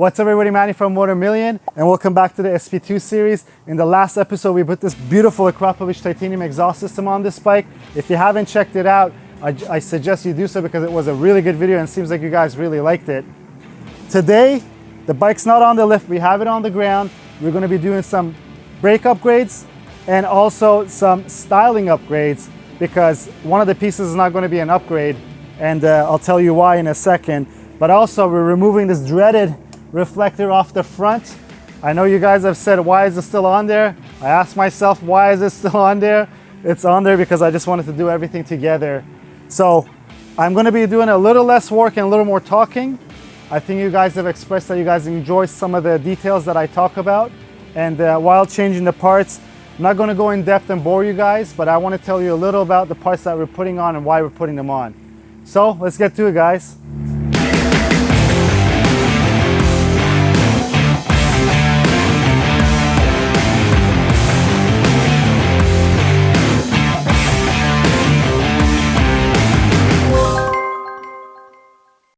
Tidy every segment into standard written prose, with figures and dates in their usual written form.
What's up everybody, Manny from Motomillion, and welcome back to the SP2 series. In the last episode, we put this beautiful Akrapovic titanium exhaust system on this bike. If you haven't checked it out, I suggest you do so because it was a really good video and it seems like you guys really liked it. Today, the bike's not on the lift, we have it on the ground. We're gonna be doing some brake upgrades and also some styling upgrades because one of the pieces is not gonna be an upgrade, and I'll tell you why in a second. But also, we're removing this dreaded reflector off the front. I know you guys have said, why is it still on there? I asked myself, why is it still on there? It's on there because I just wanted to do everything together. So I'm gonna be doing a little less work and a little more talking. I think you guys have expressed that you guys enjoy some of the details that I talk about. And while changing the parts, I'm not gonna go in depth and bore you guys, but I wanna tell you a little about the parts that we're putting on and why we're putting them on. So let's get to it, guys.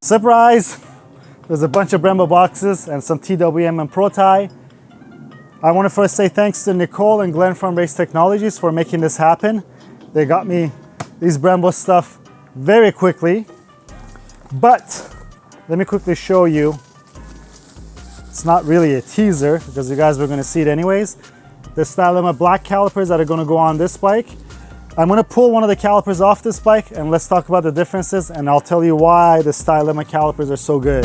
Surprise! There's a bunch of Brembo boxes and some TWM and Pro Tie. I want to first say thanks to Nicole and Glenn from Race Technologies for making this happen. They got me these Brembo stuff very quickly. But let me quickly show you. It's not really a teaser because you guys were going to see it anyways. The Stylema black calipers that are going to go on this bike. I'm going to pull one of the calipers off this bike and let's talk about the differences, and I'll tell you why the Stylema calipers are so good.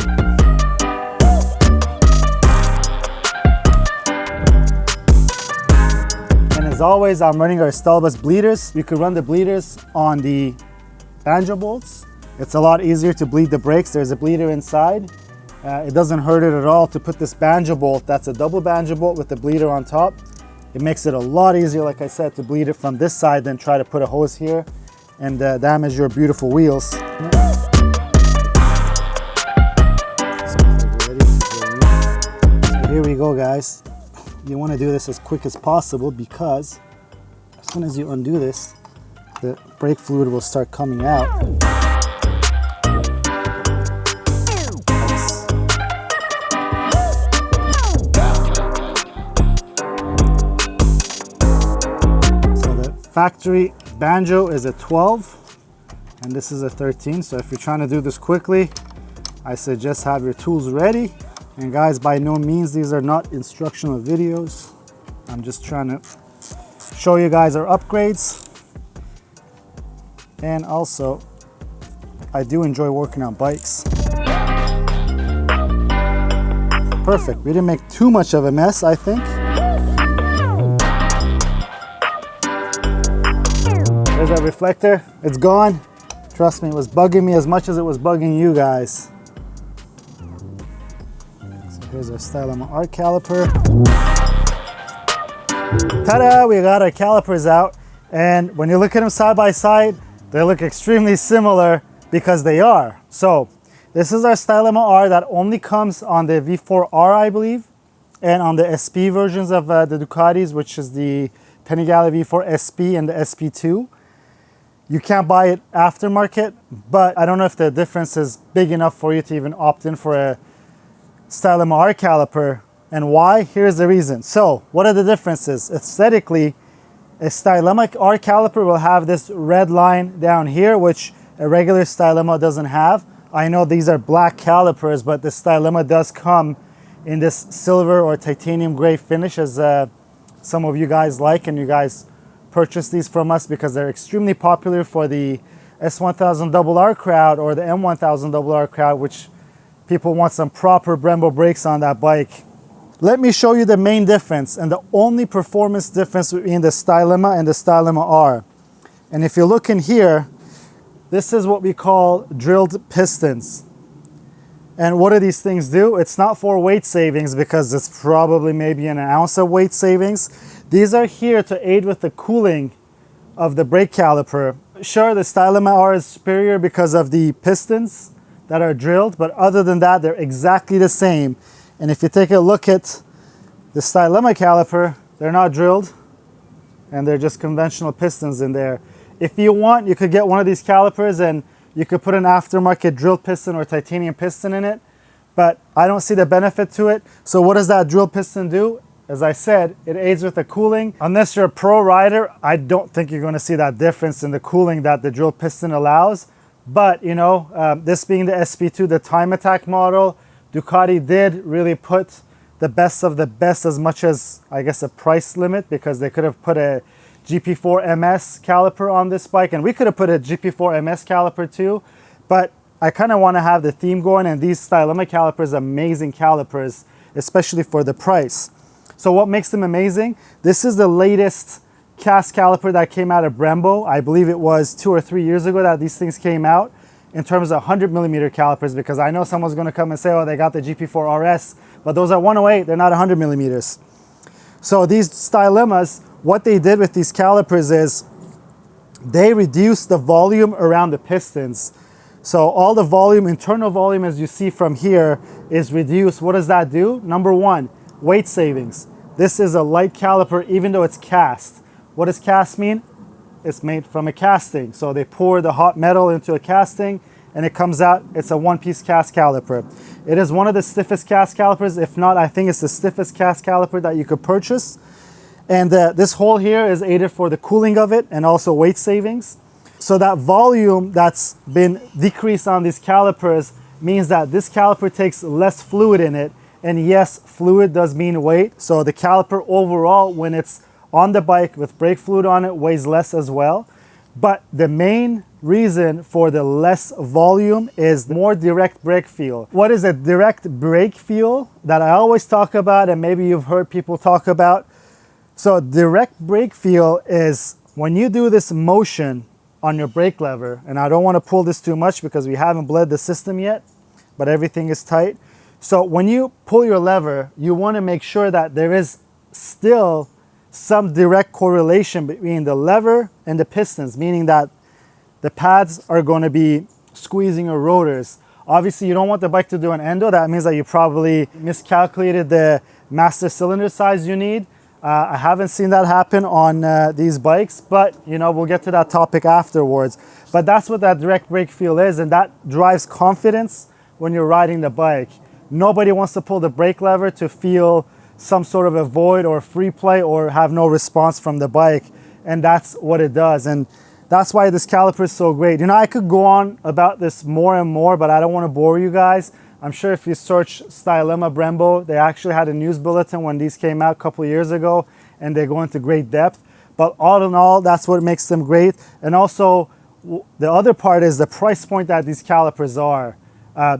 And as always, I'm running our Stylebus bleeders. You can run the bleeders on the banjo bolts. It's a lot easier to bleed the brakes. There's a bleeder inside. It doesn't hurt it at all to put this banjo bolt, that's a double banjo bolt with the bleeder on top. It makes it a lot easier, like I said, to bleed it from this side than try to put a hose here and damage your beautiful wheels. So here we go, guys. You want to do this as quick as possible because as soon as you undo this, the brake fluid will start coming out. Factory banjo is a 12 and this is a 13, so if you're trying to do this quickly, I suggest have your tools ready. And guys, by no means these are not instructional videos. I'm just trying to show you guys our upgrades, and also I do enjoy working on bikes. Perfect, we didn't make too much of a mess, I think. There's our reflector, it's gone. Trust me, it was bugging me as much as it was bugging you guys. So here's our Stylema R caliper. Ta-da, we got our calipers out. And when you look at them side by side, they look extremely similar because they are. So this is our Stylema R that only comes on the V4R, I believe, and on the SP versions of the Ducatis, which is the Panigale V4 SP and the SP2. You can't buy it aftermarket, but I don't know if the difference is big enough for you to even opt in for a Stylema R caliper. And why? Here's the reason. So, what are the differences? Aesthetically, a Stylema R caliper will have this red line down here, which a regular Stylema doesn't have. I know these are black calipers, but the Stylema does come in this silver or titanium gray finish, as some of you guys like, and you guys purchase these from us because they're extremely popular for the S1000RR crowd or the M1000RR crowd, which people want some proper Brembo brakes on that bike. Let me show you the main difference and the only performance difference between the Stylema and the Stylema R. And if you look in here, this is what we call drilled pistons. And what do these things do? It's not for weight savings because it's probably maybe an ounce of weight savings. These are here to aid with the cooling of the brake caliper. Sure, the Stylema R is superior because of the pistons that are drilled, but other than that, they're exactly the same. And if you take a look at the Stylema caliper, they're not drilled and they're just conventional pistons in there. If you want, you could get one of these calipers and you could put an aftermarket drill piston or titanium piston in it. but I don't see the benefit to it. So what does that drill piston do? As I said, it aids with the cooling. Unless you're a pro rider, I don't think you're gonna see that difference in the cooling that the drill piston allows. But you know, this being the SP2, the time attack model, Ducati did really put the best of the best, as much as, I guess, a price limit, because they could have put a GP4 MS caliper on this bike, and we could have put a GP4 MS caliper too, but I kind of want to have the theme going, and these Stylema calipers are amazing calipers, especially for the price. So what makes them amazing? This is the latest cast caliper that came out of Brembo. I believe it was 2 or 3 years ago that these things came out, in terms of 100mm calipers, because I know someone's going to come and say, oh, they got the GP4 RS, but those are 108, they're not 100mm. So these Stylemas, what they did with these calipers is they reduced the volume around the pistons. So all the volume, internal volume, as you see from here, is reduced. What does that do? Number one, weight savings. This is a light caliper, even though it's cast. What does cast mean? It's made from a casting. So they pour the hot metal into a casting and it comes out, it's a one-piece cast caliper. It is one of the stiffest cast calipers. If not, I think it's the stiffest cast caliper that you could purchase. And this hole here is aided for the cooling of it and also weight savings. So that volume that's been decreased on these calipers means that this caliper takes less fluid in it. And yes, fluid does mean weight. So the caliper overall, when it's on the bike with brake fluid on it, weighs less as well. But the main reason for the less volume is more direct brake feel. What is a direct brake feel that I always talk about, and maybe you've heard people talk about? So direct brake feel is when you do this motion on your brake lever, and I don't want to pull this too much because we haven't bled the system yet, but everything is tight. So when you pull your lever, you want to make sure that there is still some direct correlation between the lever and the pistons, meaning that the pads are going to be squeezing your rotors. Obviously, you don't want the bike to do an endo. That means that you probably miscalculated the master cylinder size you need. I haven't seen that happen on these bikes, but you know, we'll get to that topic afterwards. But that's what that direct brake feel is, and that drives confidence when you're riding the bike. Nobody wants to pull the brake lever to feel some sort of a void or free play or have no response from the bike, and that's what it does. And that's why this caliper is so great. You know, I could go on about this more and more, but I don't want to bore you guys. I'm sure if you search Stylema Brembo, they actually had a news bulletin when these came out a couple of years ago, and they go into great depth. But all in all, that's what makes them great. And also, the other part is the price point that these calipers are.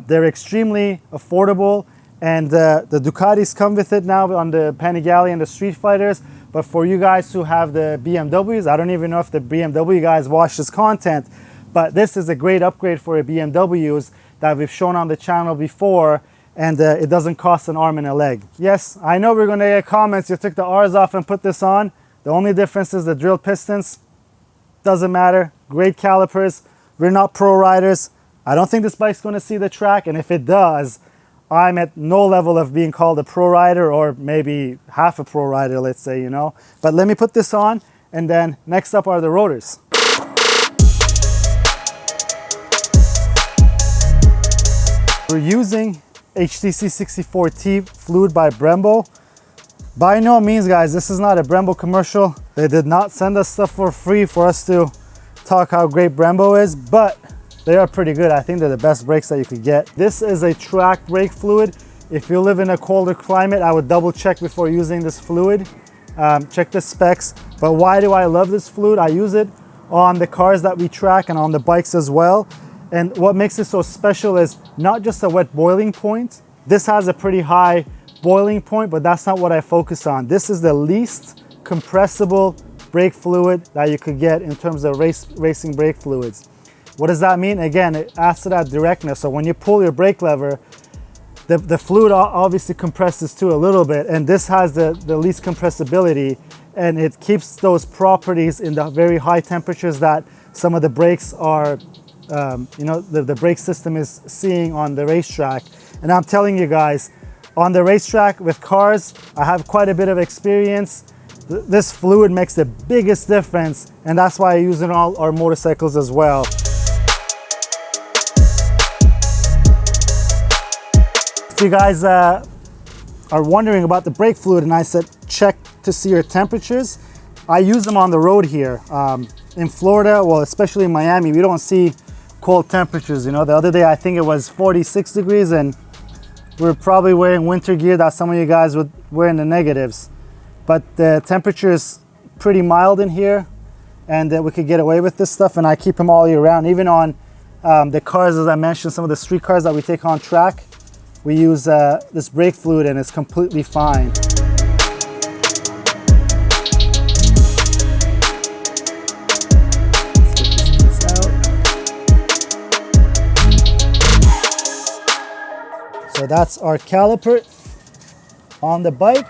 They're extremely affordable, and the Ducatis come with it now on the Panigale and the Street Fighters. But for you guys who have the BMWs, I don't even know if the BMW guys watch this content, but this is a great upgrade for a BMWs that we've shown on the channel before, and it doesn't cost an arm and a leg. Yes, I know we're gonna get comments, you took the R's off and put this on. The only difference is the drill pistons. Doesn't matter, great calipers. We're not pro riders. I don't think this bike's gonna see the track, and if it does, I'm at no level of being called a pro rider, or maybe half a pro rider, let's say, you know. But let me put this on, and then next up are the rotors. We're using HTC 64T fluid by Brembo. By no means, guys, this is not a Brembo commercial. They did not send us stuff for free for us to talk how great Brembo is, but they are pretty good. I think they're the best brakes that you could get. This is a track brake fluid. If you live in a colder climate, I would double check before using this fluid. Check the specs. But why do I love this fluid? I use it on the cars that we track and on the bikes as well. And what makes it so special is not just a wet boiling point. This has a pretty high boiling point, but that's not what I focus on. This is the least compressible brake fluid that you could get in terms of racing brake fluids. What does that mean? Again, it adds to that directness. So when you pull your brake lever, the fluid obviously compresses too a little bit, and this has the least compressibility, and it keeps those properties in the very high temperatures that some of the brakes are, you know, the brake system is seeing on the racetrack. And I'm telling you guys, on the racetrack with cars, I have quite a bit of experience. This fluid makes the biggest difference, and that's why I use it on all our motorcycles as well. if you guys are wondering about the brake fluid, and I said check to see your temperatures, I use them on the road here. In Florida, well, especially in Miami, we don't see cold temperatures. You know, the other day I think it was 46 degrees and we're probably wearing winter gear that some of you guys would wear in the negatives. But the temperature is pretty mild in here, and we could get away with this stuff, and I keep them all year round. Even on the cars, as I mentioned, some of the street cars that we take on track, we use this brake fluid and it's completely fine. So that's our caliper on the bike.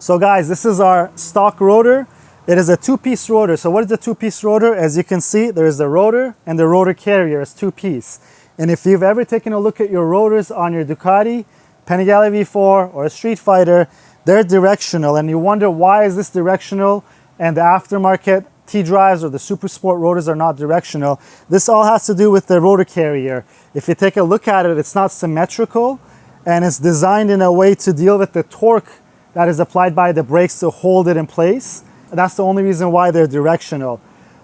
So guys, this is our stock rotor. It is a two-piece rotor. So what is the two-piece rotor? As you can see, there is the rotor and the rotor carrier is two-piece. And if you've ever taken a look at your rotors on your Ducati Panigale V4 or a Street Fighter, they're directional, and you wonder why is this directional and the aftermarket T-drives or the super sport rotors are not directional. This all has to do with the rotor carrier. If you take a look at it, it's not symmetrical, and it's designed in a way to deal with the torque that is applied by the brakes to hold it in place. That's the only reason why they're directional.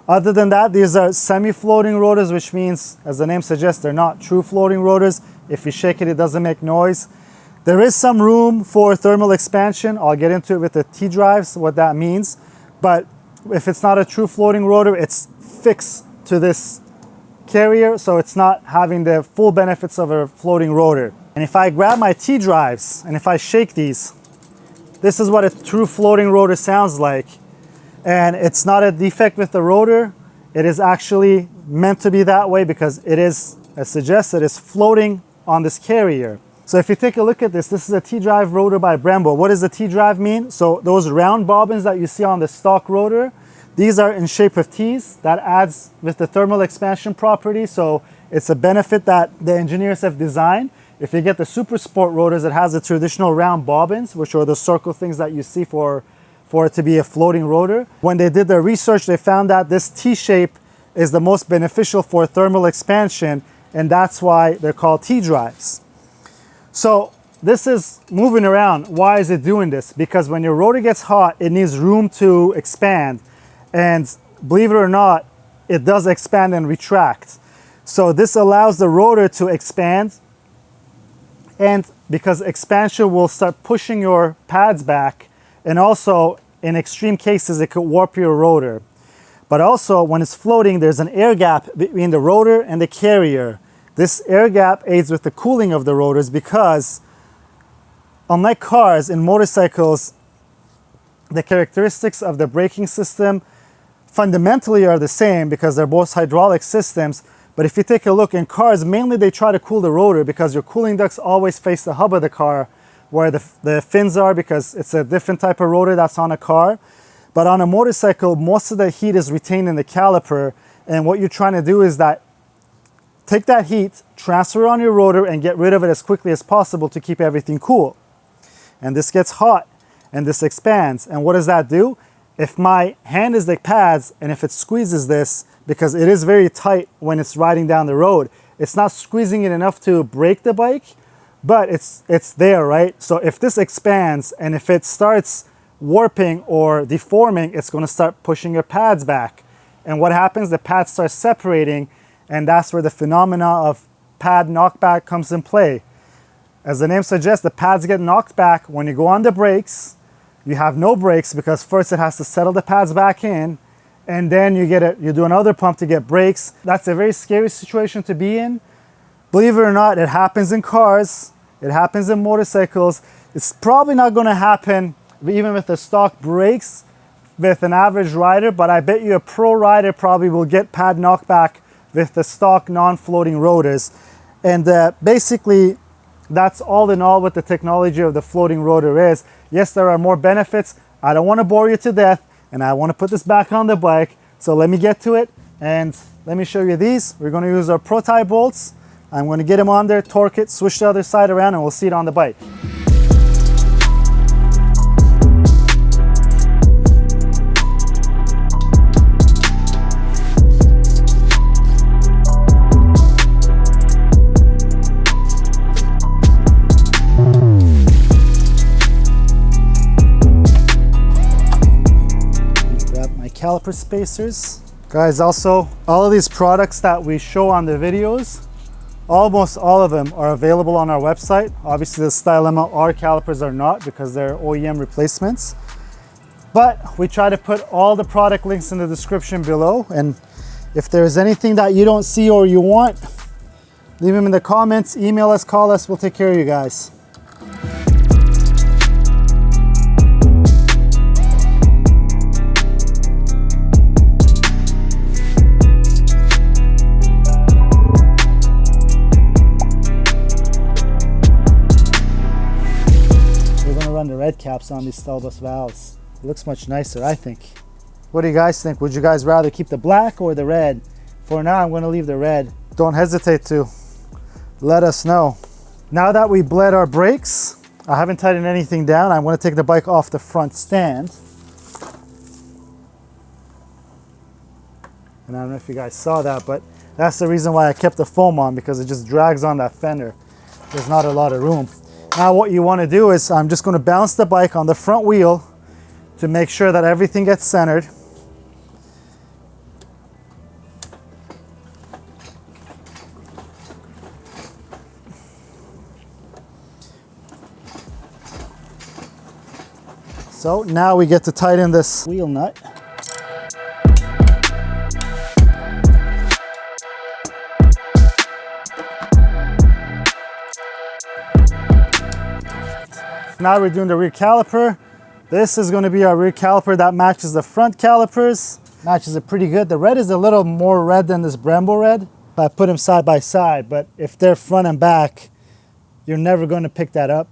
Other than that, these are semi-floating rotors, which means, as the name suggests, they're not true floating rotors. If you shake it, it doesn't make noise. There is some room for thermal expansion. I'll get into it with the T-drives, what that means. But if it's not a true floating rotor, it's fixed to this carrier, so it's not having the full benefits of a floating rotor. And if I grab my T-drives and if I shake these, this is what a true floating rotor sounds like. And it's not a defect with the rotor. It is actually meant to be that way because it is, as suggested, is floating on this carrier. So if you take a look at this, this is a T-drive rotor by Brembo. What does the T-drive mean? So those round bobbins that you see on the stock rotor, these are in shape of T's. That adds with the thermal expansion property. So it's a benefit that the engineers have designed. If you get the super sport rotors, it has the traditional round bobbins, which are the circle things that you see for it to be a floating rotor. When they did their research, they found that this T shape is the most beneficial for thermal expansion, and that's why they're called T-drives. So this is moving around. Why is it doing this? Because when your rotor gets hot, it needs room to expand. And believe it or not, it does expand and retract. So this allows the rotor to expand, and because expansion will start pushing your pads back, and also in extreme cases it could warp your rotor. But also when it's floating, there's an air gap between the rotor and the carrier. This air gap aids with the cooling of the rotors because unlike cars, in motorcycles, the characteristics of the braking system fundamentally are the same because they're both hydraulic systems. But if you take a look in cars, mainly they try to cool the rotor because your cooling ducts always face the hub of the car where the fins are, because it's a different type of rotor that's on a car. But on a motorcycle, most of the heat is retained in the caliper. And what you're trying to do is that take that heat, transfer it on your rotor, and get rid of it as quickly as possible to keep everything cool. And this gets hot and this expands. And what does that do? If my hand is the pads and if it squeezes this, because it is very tight when it's riding down the road, it's not squeezing it enough to break the bike, but it's there, right? So if this expands and if it starts warping or deforming, it's going to start pushing your pads back. And what happens? The pads start separating, and that's where the phenomena of pad knockback comes in play. As the name suggests, the pads get knocked back when you go on the brakes. You have no brakes because first it has to settle the pads back in, and then you do another pump to get brakes. That's a very scary situation to be in. Believe it or not, it happens in cars, it happens in motorcycles. It's probably not going to happen even with the stock brakes with an average rider, but I bet you a pro rider probably will get pad knockback with the stock non-floating rotors. And basically, that's all in all what the technology of the floating rotor is. Yes, there are more benefits. I don't want to bore you to death. and I want to put this back on the bike. So let me get to it and let me show you these. We're going to use our Pro Tie bolts. I'm going to get them on there, torque it, switch the other side around, and we'll see it on the bike. Caliper spacers. Guys, also all of these products that we show on the videos, almost all of them are available on our website. Obviously the Stylema R calipers are not because they're OEM replacements, but we try to put all the product links in the description below, and if there's anything that you don't see or you want, leave them in the comments, email us, call us, we'll take care of you guys. Run the red caps on these stall bus valves. It looks much nicer, I think. What do you guys think? Would you guys rather keep the black or the red? For now, I'm going to leave the red. Don't hesitate to let us know. Now that we bled our brakes, I haven't tightened anything down. I'm going to take the bike off the front stand. And I don't know if you guys saw that, but that's the reason why I kept the foam on, because it just drags on that fender. There's not a lot of room. Now what you want to do is I'm just going to balance the bike on the front wheel to make sure that everything gets centered. So now we get to tighten this wheel nut. Now we're doing the rear caliper. This is going to be our rear caliper that matches the front calipers. Matches it pretty good. The red is a little more red than this Brembo red. I put them side by side, but if they're front and back, you're never going to pick that up.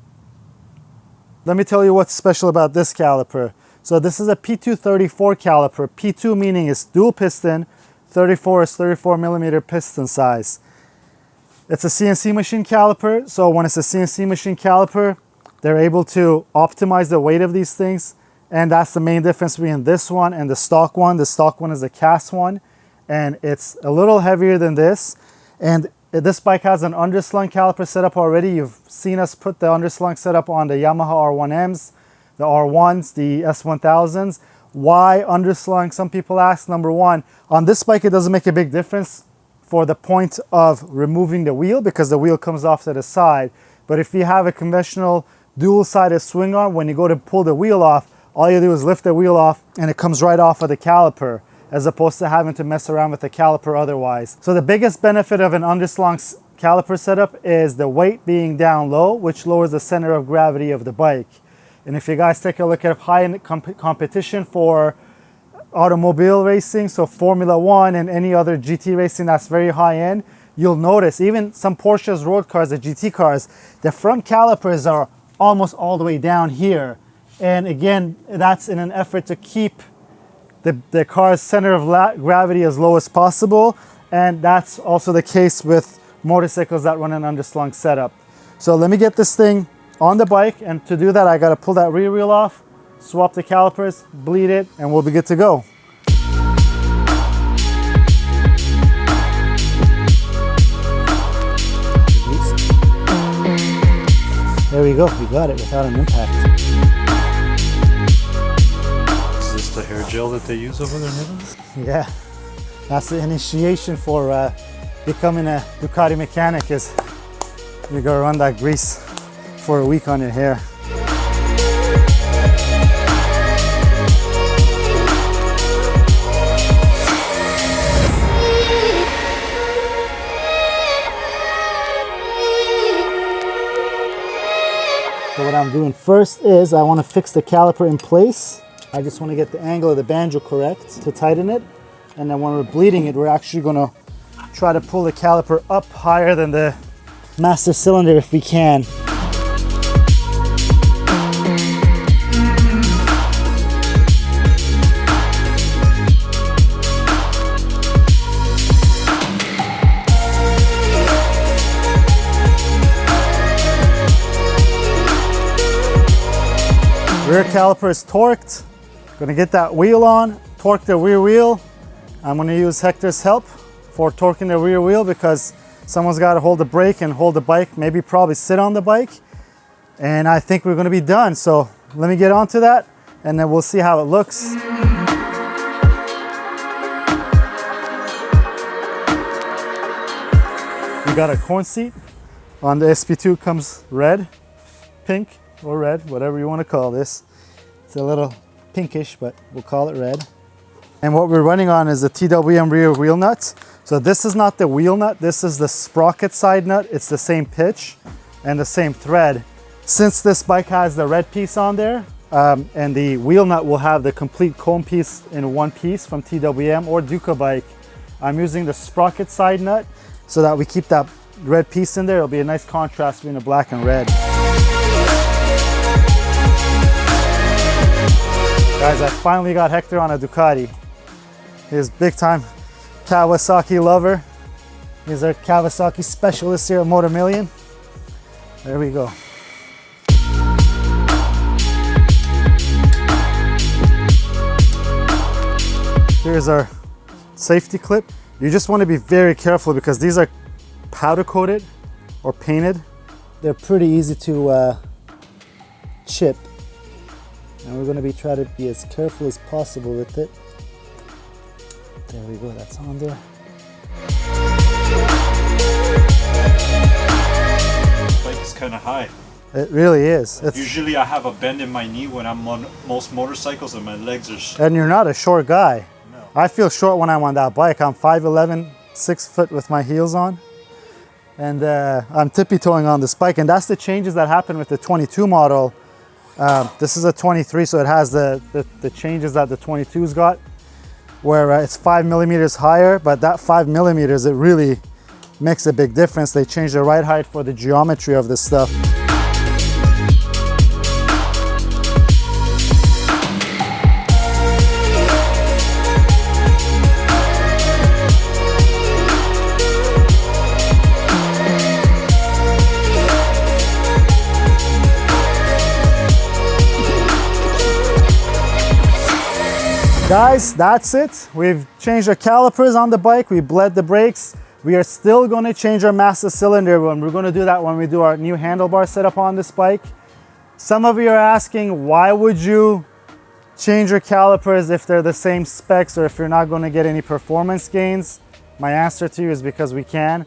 Let me tell you what's special about this caliper. So this is a P2 34 caliper. P2 meaning it's dual piston, 34 is 34 millimeter piston size. It's a CNC machine caliper, so when it's a CNC machine caliper, they're able to optimize the weight of these things, and that's the main difference between this one and the stock one. The stock one is a cast one, and it's a little heavier than this. And this bike has an underslung caliper setup already. You've seen us put the underslung setup on the Yamaha R1Ms, the R1s, the S1000s. Why underslung? Some people ask. Number one, on this bike it doesn't make a big difference for the point of removing the wheel because the wheel comes off to the side. But if you have a conventional dual-sided swing arm, when you go to pull the wheel off, all you do is lift the wheel off and it comes right off of the caliper, as opposed to having to mess around with the caliper otherwise. So the biggest benefit of an underslung caliper setup is the weight being down low, which lowers the center of gravity of the bike. And if you guys take a look at high-end competition for automobile racing, so Formula 1 and any other GT racing that's very high-end, you'll notice even some Porsche's road cars, the GT cars, the front calipers are almost all the way down here. And again, that's in an effort to keep the car's center of gravity as low as possible. And that's also the case with motorcycles that run an underslung setup. So let me get this thing on the bike, and to do that I got to pull that rear wheel off, swap the calipers, bleed it, and we'll be good to go. There we go, we got it without an impact. Is this the hair gel that they use over their nipples? Yeah, that's the initiation for becoming a Ducati mechanic, is you go run that grease for a week on your hair. So what I'm doing first is I want to fix the caliper in place. I just want to get the angle of the banjo correct to tighten it. And then when we're bleeding it, we're actually going to try to pull the caliper up higher than the master cylinder if we can. caliper is torqued. Gonna get that wheel on, torque the rear wheel. I'm gonna use Hector's help for torquing the rear wheel because someone's got to hold the brake and hold the bike, maybe probably sit on the bike. And I think we're gonna be done. So let me get onto that and then we'll see how it looks. We got a corn seat. On the SP2 comes red, pink, or red, whatever you want to call this. It's a little pinkish, but we'll call it red. And what we're running on is the TWM rear wheel nut. So this is not the wheel nut, this is the sprocket side nut. It's the same pitch and the same thread. Since this bike has the red piece on there, and the wheel nut will have the complete cone piece in one piece from TWM or Duca bike, I'm using the sprocket side nut so that we keep that red piece in there. It'll be a nice contrast between the black and red. Guys, I finally got Hector on a Ducati. He's big time Kawasaki lover. He's our Kawasaki specialist here at Motomillion. There we go. Here's our safety clip. You just want to be very careful because these are powder coated or painted. They're pretty easy to chip. And we're going to be trying to be as careful as possible with it. There we go, that's on there. The bike is kind of high. It really is. Usually I have a bend in my knee when I'm on most motorcycles and my legs are... And you're not a short guy. No. I feel short when I'm on that bike. I'm 5'11", 6 foot with my heels on. And I'm tippy-toeing on this bike. And that's the changes that happen with the 22 model. This is a 23, so it has the changes that the 22's got, where it's 5 millimeters higher, but that 5 millimeters, it really makes a big difference. They change the ride height for the geometry of this stuff. Guys, that's it. We've changed our calipers on the bike. We bled the brakes. We are still going to change our master cylinder when we're going to do that when we do our new handlebar setup on this bike. Some of you are asking, why would you change your calipers if they're the same specs or if you're not going to get any performance gains? My answer to you is because we can.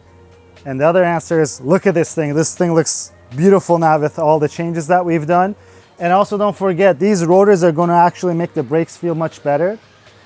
And the other answer is, look at this thing. This thing looks beautiful now with all the changes that we've done. And also don't forget, these rotors are going to actually make the brakes feel much better.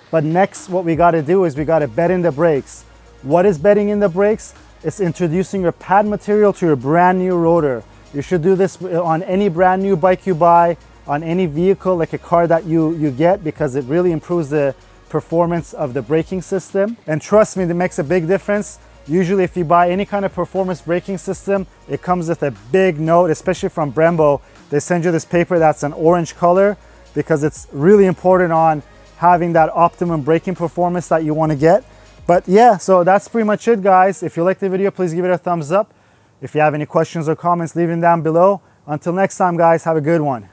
But next, what we got to do is we got to bed in the brakes. What is bedding in the brakes? It's introducing your pad material to your brand new rotor. You should do this on any brand new bike you buy, on any vehicle, like a car that you get, because it really improves the performance of the braking system. And trust me, it makes a big difference. Usually if you buy any kind of performance braking system, it comes with a big note, especially from Brembo. They send you this paper that's an orange color because it's really important on having that optimum braking performance that you want to get. But yeah, so that's pretty much it, guys. If you liked the video, please give it a thumbs up. If you have any questions or comments, leave them down below. Until next time, guys, have a good one.